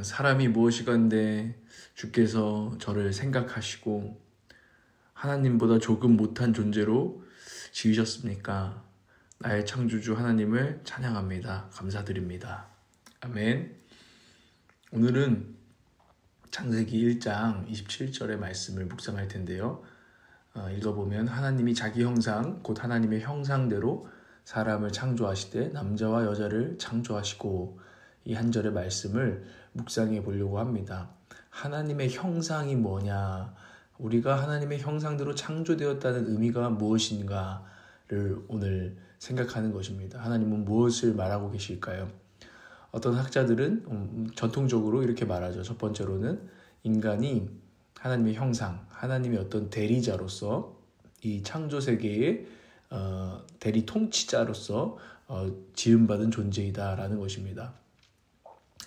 사람이 무엇이건대 주께서 저를 생각하시고 하나님보다 조금 못한 존재로 지으셨습니까? 나의 창조주 하나님을 찬양합니다. 감사드립니다. 아멘. 오늘은 창세기 1장 27절의 말씀을 묵상할 텐데요. 읽어보면 하나님이 자기 형상 곧 하나님의 형상대로 사람을 창조하시되 남자와 여자를 창조하시고, 이 한 절의 말씀을 묵상해 보려고 합니다. 하나님의 형상이 뭐냐, 우리가 하나님의 형상대로 창조되었다는 의미가 무엇인가를 오늘 생각하는 것입니다. 하나님은 무엇을 말하고 계실까요? 어떤 학자들은 전통적으로 이렇게 말하죠. 첫 번째로는 인간이 하나님의 형상, 하나님의 어떤 대리자로서 이 창조 세계의 대리 통치자로서 지음받은 존재이다라는 것입니다.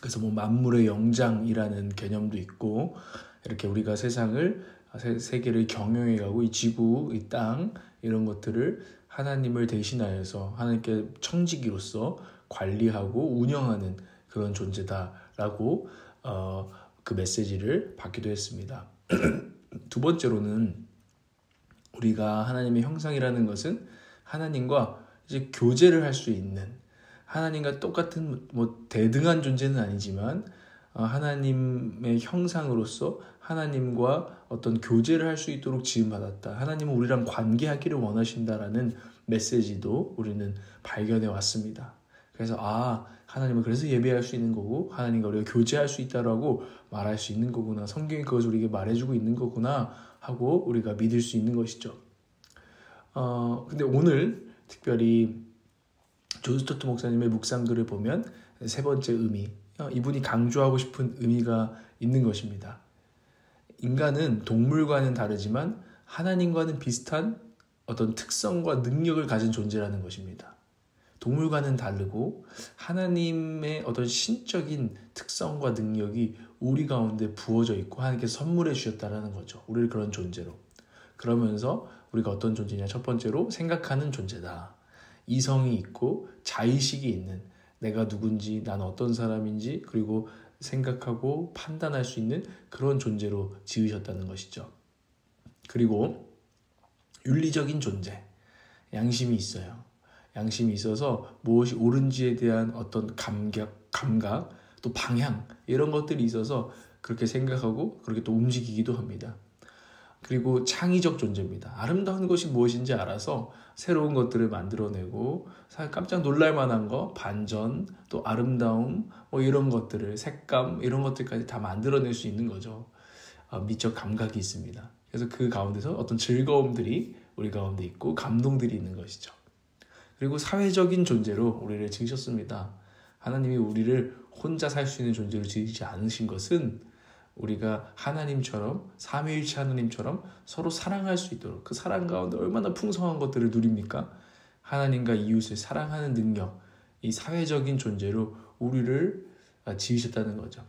그래서 만물의 영장이라는 개념도 있고, 이렇게 우리가 세계를 경영해가고 이 지구, 이 땅 이런 것들을 하나님을 대신하여서 하나님께 청지기로서 관리하고 운영하는 그런 존재다라고 그 메시지를 받기도 했습니다. 두 번째로는 우리가 하나님의 형상이라는 것은 하나님과 이제 교제를 할 수 있는, 하나님과 똑같은 대등한 존재는 아니지만 하나님의 형상으로서 하나님과 어떤 교제를 할 수 있도록 지음받았다. 하나님은 우리랑 관계하기를 원하신다라는 메시지도 우리는 발견해 왔습니다. 그래서 하나님은 그래서 예배할 수 있는 거고 하나님과 우리가 교제할 수 있다라고 말할 수 있는 거구나, 성경이 그것을 우리에게 말해주고 있는 거구나 하고 우리가 믿을 수 있는 것이죠. 근데 오늘 특별히 존 스토트 목사님의 묵상글을 보면 세 번째 의미, 이분이 강조하고 싶은 의미가 있는 것입니다. 인간은 동물과는 다르지만 하나님과는 비슷한 어떤 특성과 능력을 가진 존재라는 것입니다. 동물과는 다르고 하나님의 어떤 신적인 특성과 능력이 우리 가운데 부어져 있고 하나님께서 선물해 주셨다는 거죠. 우리를 그런 존재로. 그러면서 우리가 어떤 존재냐, 첫 번째로 생각하는 존재다. 이성이 있고 자의식이 있는, 내가 누군지, 난 어떤 사람인지, 그리고 생각하고 판단할 수 있는 그런 존재로 지으셨다는 것이죠. 그리고 윤리적인 존재, 양심이 있어요. 양심이 있어서 무엇이 옳은지에 대한 어떤 감각, 또 방향, 이런 것들이 있어서 그렇게 생각하고 그렇게 또 움직이기도 합니다. 그리고 창의적 존재입니다. 아름다운 것이 무엇인지 알아서 새로운 것들을 만들어내고, 깜짝 놀랄 만한 거, 반전, 또 아름다움, 이런 것들을, 색감, 이런 것들까지 다 만들어낼 수 있는 거죠. 미적 감각이 있습니다. 그래서 그 가운데서 어떤 즐거움들이 우리 가운데 있고 감동들이 있는 것이죠. 그리고 사회적인 존재로 우리를 지으셨습니다. 하나님이 우리를 혼자 살 수 있는 존재로 지으시지 않으신 것은 우리가 하나님처럼, 삼위일체 하나님처럼 서로 사랑할 수 있도록, 그 사랑 가운데 얼마나 풍성한 것들을 누립니까? 하나님과 이웃을 사랑하는 능력, 이 사회적인 존재로 우리를 지으셨다는 거죠.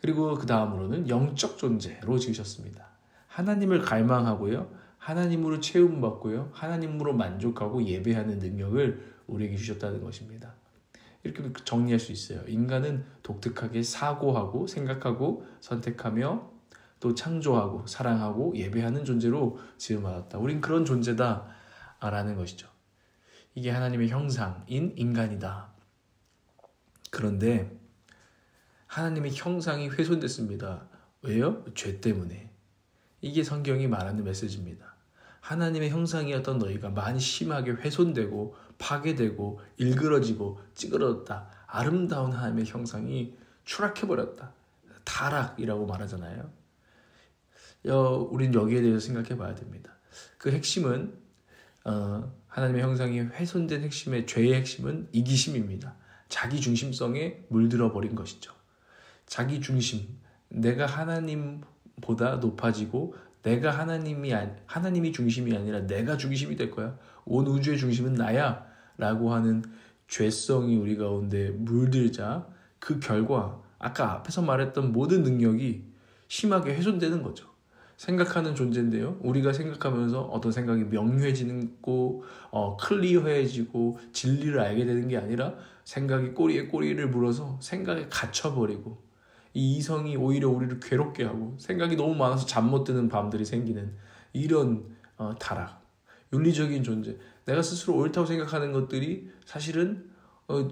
그리고 그 다음으로는 영적 존재로 지으셨습니다. 하나님을 갈망하고요, 하나님으로 채움받고요, 하나님으로 만족하고 예배하는 능력을 우리에게 주셨다는 것입니다. 이렇게 정리할 수 있어요. 인간은 독특하게 사고하고 생각하고 선택하며 또 창조하고 사랑하고 예배하는 존재로 지음받았다. 우린 그런 존재다라는 것이죠. 이게 하나님의 형상인 인간이다. 그런데 하나님의 형상이 훼손됐습니다. 왜요? 죄 때문에. 이게 성경이 말하는 메시지입니다. 하나님의 형상이었던 너희가 많이 심하게 훼손되고 파괴되고 일그러지고 찌그러졌다. 아름다운 하나님의 형상이 추락해버렸다. 타락이라고 말하잖아요. 우린 여기에 대해서 생각해 봐야 됩니다. 그 핵심은 하나님의 형상이 훼손된 핵심의, 죄의 핵심은 이기심입니다. 자기 중심성에 물들어 버린 것이죠. 자기 중심, 내가 하나님보다 높아지고 내가 하나님이 중심이 아니라 내가 중심이 될 거야. 온 우주의 중심은 나야 라고 하는 죄성이 우리 가운데 물들자 그 결과 아까 앞에서 말했던 모든 능력이 심하게 훼손되는 거죠. 생각하는 존재인데요. 우리가 생각하면서 어떤 생각이 명료해지고 클리어해지고 진리를 알게 되는 게 아니라 생각이 꼬리에 꼬리를 물어서 생각에 갇혀버리고 이 이성이 오히려 우리를 괴롭게 하고 생각이 너무 많아서 잠 못 드는 밤들이 생기는 이런 타락, 윤리적인 존재, 내가 스스로 옳다고 생각하는 것들이 사실은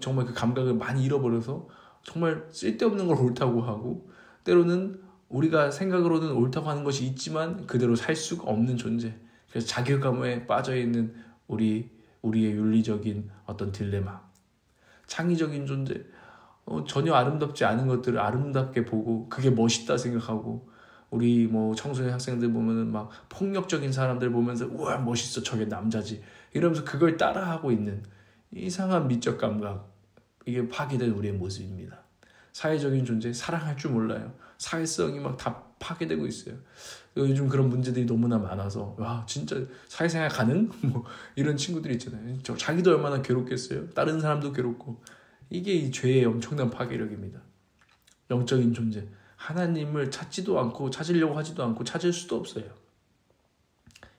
정말 그 감각을 많이 잃어버려서 정말 쓸데없는 걸 옳다고 하고 때로는 우리가 생각으로는 옳다고 하는 것이 있지만 그대로 살 수가 없는 존재. 그래서 자괴감에 빠져있는 우리의 윤리적인 어떤 딜레마. 창의적인 존재. 전혀 아름답지 않은 것들을 아름답게 보고 그게 멋있다 생각하고 우리 뭐 청소년 학생들 보면은 막 폭력적인 사람들 보면서 우와 멋있어 저게 남자지 이러면서 그걸 따라하고 있는 이상한 미적 감각. 이게 파괴된 우리의 모습입니다. 사회적인 존재, 사랑할 줄 몰라요. 사회성이 막 다 파괴되고 있어요. 요즘 그런 문제들이 너무나 많아서 와 진짜 사회생활 가능? 뭐 이런 친구들이 있잖아요. 자기도 얼마나 괴롭겠어요. 다른 사람도 괴롭고 이게 이 죄의 엄청난 파괴력입니다. 영적인 존재, 하나님을 찾지도 않고 찾으려고 하지도 않고 찾을 수도 없어요.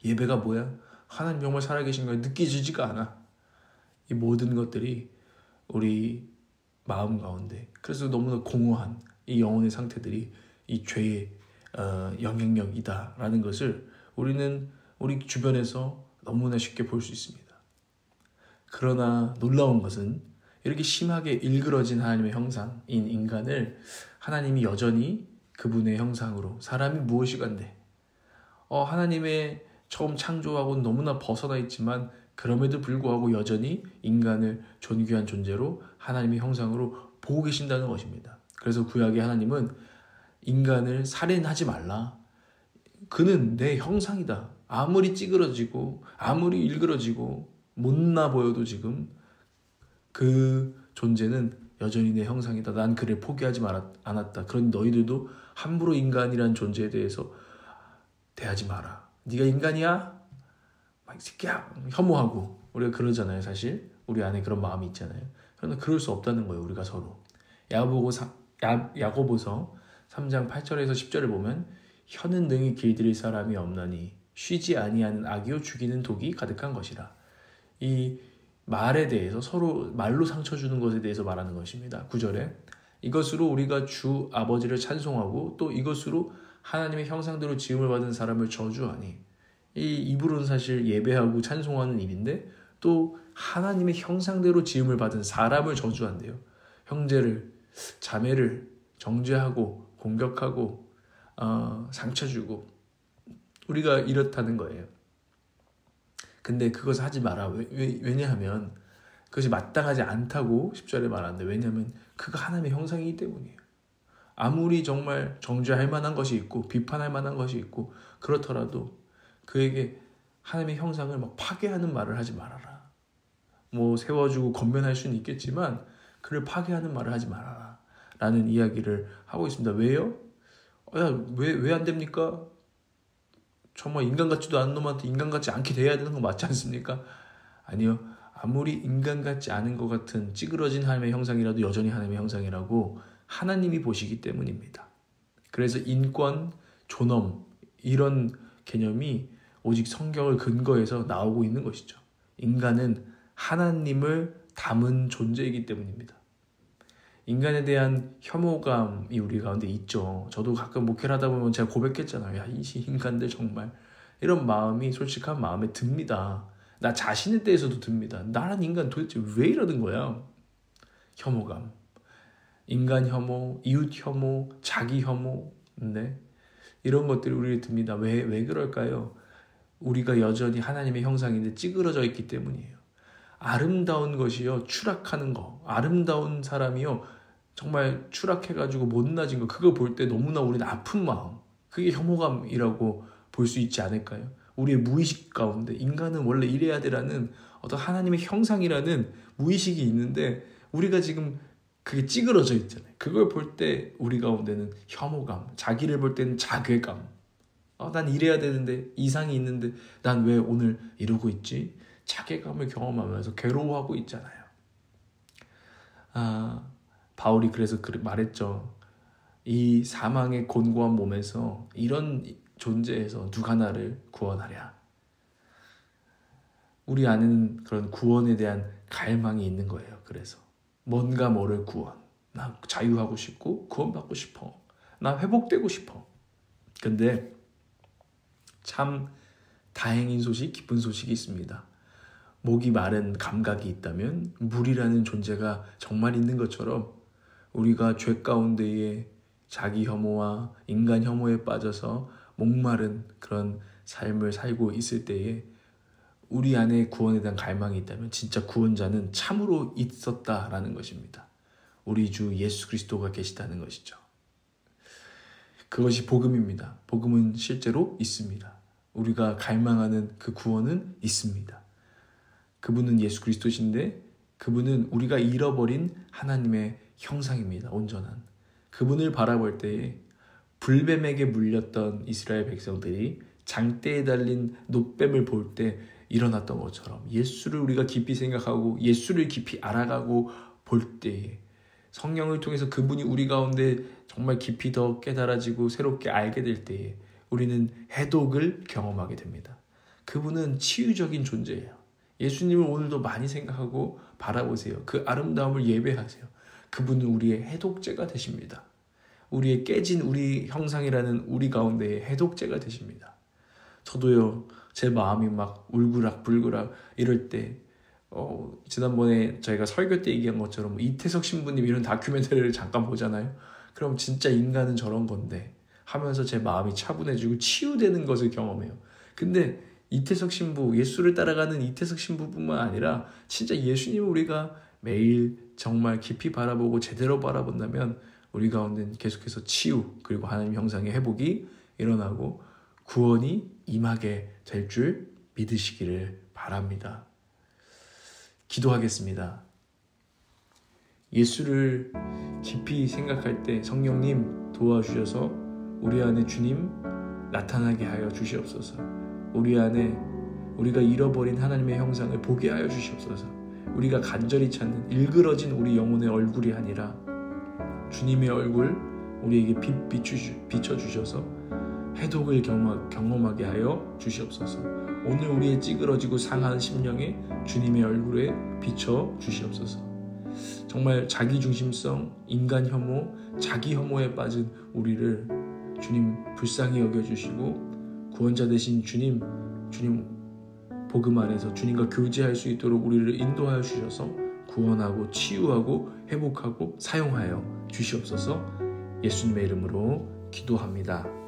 예배가 뭐야? 하나님 정말 살아계신 거야? 느껴지지가 않아. 이 모든 것들이 우리 마음 가운데 그래서 너무나 공허한 이 영혼의 상태들이 이 죄의 영향력이다라는 것을 우리는 우리 주변에서 너무나 쉽게 볼 수 있습니다. 그러나 놀라운 것은 이렇게 심하게 일그러진 하나님의 형상인 인간을 하나님이 여전히 그분의 형상으로 사람이 무엇이간데 하나님의 처음 창조하고는 너무나 벗어나 있지만 그럼에도 불구하고 여전히 인간을 존귀한 존재로 하나님의 형상으로 보고 계신다는 것입니다. 그래서 구약의 하나님은 인간을 살인하지 말라. 그는 내 형상이다. 아무리 찌그러지고 아무리 일그러지고 못나 보여도 지금 그 존재는 여전히 내 형상이다. 난 그를 포기하지 않았다. 그러니 너희들도 함부로 인간이란 존재에 대해서 대하지 마라. 네가 인간이야? 막 새끼야 혐오하고 우리가 그러잖아요. 사실 우리 안에 그런 마음이 있잖아요. 그런데 그럴 수 없다는 거예요. 우리가 서로 야고보서 3장 8절에서 10절을 보면 혀는 능히 길들일 사람이 없나니 쉬지 아니하는 악이요 죽이는 독이 가득한 것이라. 이 말에 대해서 서로 말로 상처 주는 것에 대해서 말하는 것입니다. 9절에 이것으로 우리가 주 아버지를 찬송하고 또 이것으로 하나님의 형상대로 지음을 받은 사람을 저주하니 이 입으로는 사실 예배하고 찬송하는 일인데 또 하나님의 형상대로 지음을 받은 사람을 저주한대요. 형제를 자매를 정죄하고 공격하고 상처 주고 우리가 이렇다는 거예요. 근데 그것을 하지 마라. 왜냐하면 그것이 마땅하지 않다고 10절에 말하는데 왜냐하면 그가 하나님의 형상이기 때문이에요. 아무리 정말 정죄할 만한 것이 있고 비판할 만한 것이 있고 그렇더라도 그에게 하나님의 형상을 막 파괴하는 말을 하지 말아라. 뭐 세워주고 건면할 수는 있겠지만 그를 파괴하는 말을 하지 말아라 라는 이야기를 하고 있습니다. 왜요? 왜 안 됩니까? 정말 인간 같지도 않은 놈한테 인간 같지 않게 돼야 되는 거 맞지 않습니까? 아니요. 아무리 인간 같지 않은 것 같은 찌그러진 하나님의 형상이라도 여전히 하나님의 형상이라고 하나님이 보시기 때문입니다. 그래서 인권, 존엄 이런 개념이 오직 성경을 근거해서 나오고 있는 것이죠. 인간은 하나님을 담은 존재이기 때문입니다. 인간에 대한 혐오감이 우리 가운데 있죠. 저도 가끔 목회를 하다 보면 제가 고백했잖아요. 야, 이 인간들 정말 이런 마음이 솔직한 마음에 듭니다. 나 자신에 대해서도 듭니다. 나란 인간 도대체 왜 이러는 거야? 혐오감. 인간 혐오, 이웃 혐오, 자기 혐오. 네. 이런 것들이 우리를 듭니다. 왜 그럴까요? 우리가 여전히 하나님의 형상인데 찌그러져 있기 때문이에요. 아름다운 것이요 추락하는 거, 아름다운 사람이요 정말 추락해가지고 못나진 거, 그거 볼 때 너무나 우리는 아픈 마음, 그게 혐오감이라고 볼 수 있지 않을까요? 우리의 무의식 가운데 인간은 원래 이래야 되라는 어떤 하나님의 형상이라는 무의식이 있는데 우리가 지금 그게 찌그러져 있잖아요. 그걸 볼 때 우리 가운데는 혐오감, 자기를 볼 때는 자괴감, 난 이래야 되는데 이상이 있는데 난 왜 오늘 이러고 있지? 자괴감을 경험하면서 괴로워하고 있잖아요. 바울이 그래서 말했죠. 이 사망의 곤고한 몸에서 이런 존재에서 누가 나를 구원하랴. 우리 안에는 그런 구원에 대한 갈망이 있는 거예요. 그래서 뭔가 뭐를 구원. 나 자유하고 싶고 구원받고 싶어. 나 회복되고 싶어. 근데 참 다행인 소식, 기쁜 소식이 있습니다. 목이 마른 감각이 있다면 물이라는 존재가 정말 있는 것처럼 우리가 죄 가운데에 자기 혐오와 인간 혐오에 빠져서 목마른 그런 삶을 살고 있을 때에 우리 안에 구원에 대한 갈망이 있다면 진짜 구원자는 참으로 있었다라는 것입니다. 우리 주 예수 그리스도가 계시다는 것이죠. 그것이 복음입니다. 복음은 실제로 있습니다. 우리가 갈망하는 그 구원은 있습니다. 그분은 예수 그리스도신데 그분은 우리가 잃어버린 하나님의 형상입니다. 온전한. 그분을 바라볼 때에 불뱀에게 물렸던 이스라엘 백성들이 장대에 달린 노뱀을 볼 때 일어났던 것처럼 예수를 우리가 깊이 생각하고 예수를 깊이 알아가고 볼 때에 성령을 통해서 그분이 우리 가운데 정말 깊이 더 깨달아지고 새롭게 알게 될 때에 우리는 해독을 경험하게 됩니다. 그분은 치유적인 존재예요. 예수님을 오늘도 많이 생각하고 바라보세요. 그 아름다움을 예배하세요. 그분은 우리의 해독제가 되십니다. 우리의 깨진 우리 형상이라는 우리 가운데의 해독제가 되십니다. 저도요, 제 마음이 막 울그락불그락 이럴 때 지난번에 저희가 설교 때 얘기한 것처럼 이태석 신부님 이런 다큐멘터리를 잠깐 보잖아요. 그럼 진짜 인간은 저런 건데 하면서 제 마음이 차분해지고 치유되는 것을 경험해요. 근데 이태석 신부, 예수를 따라가는 이태석 신부뿐만 아니라 진짜 예수님을 우리가 매일 정말 깊이 바라보고 제대로 바라본다면 우리 가운데는 계속해서 치유 그리고 하나님 형상의 회복이 일어나고 구원이 임하게 될 줄 믿으시기를 바랍니다. 기도하겠습니다. 예수를 깊이 생각할 때 성령님 도와주셔서 우리 안에 주님 나타나게 하여 주시옵소서. 우리 안에 우리가 잃어버린 하나님의 형상을 보게 하여 주시옵소서. 우리가 간절히 찾는 일그러진 우리 영혼의 얼굴이 아니라 주님의 얼굴 우리에게 비춰주셔서 해독을 경험하게 하여 주시옵소서. 오늘 우리의 찌그러지고 상한 심령에 주님의 얼굴에 비춰 주시옵소서. 정말 자기중심성, 인간 혐오, 자기 혐오에 빠진 우리를 주님 불쌍히 여겨주시고 구원자 되신 주님 복음 안에서 주님과 교제할 수 있도록 우리를 인도하여 주셔서 구원하고 치유하고 회복하고 사용하여 주시옵소서. 예수님의 이름으로 기도합니다.